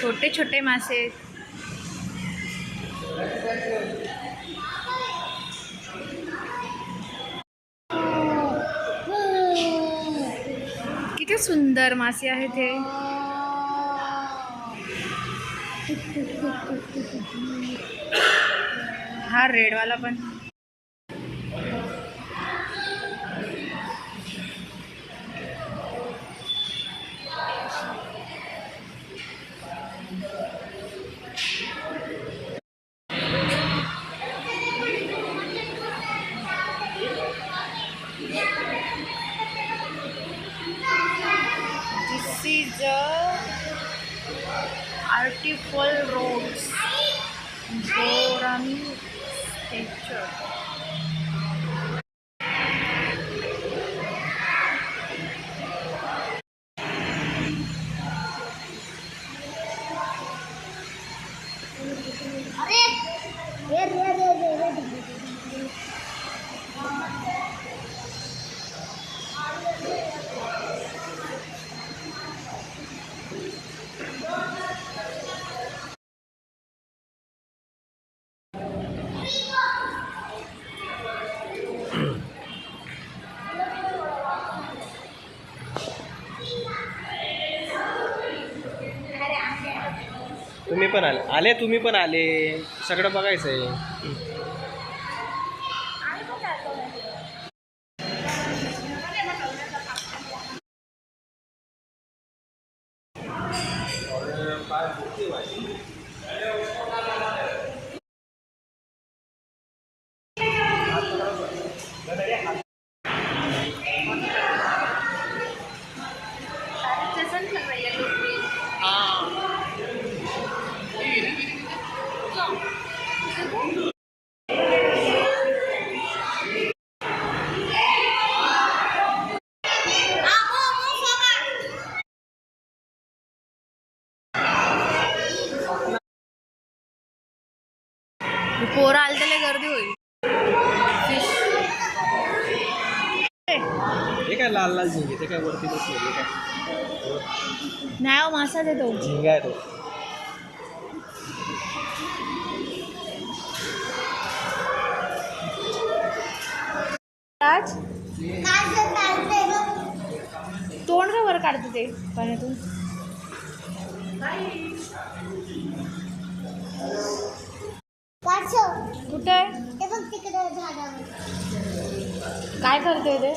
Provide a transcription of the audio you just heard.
छोटे छोटे मासे. किती सुंदर मासे आहेत हे. हा रेडवाला पण. This is a artificial roads. Gorami statue. तुम्ही पण आले तुम्ही पण आले. सगळं बघायचं आहे. पोरं आले त्याला गर्दी होईल. हे काय लाल लाल झिंगे ते काय वरती बसले हे काय नाही हो, मासा देतो. झिंगा आहे तो. आज तोंड का वर काढते ते पाण्यातून. कुठे काय करतोय ते.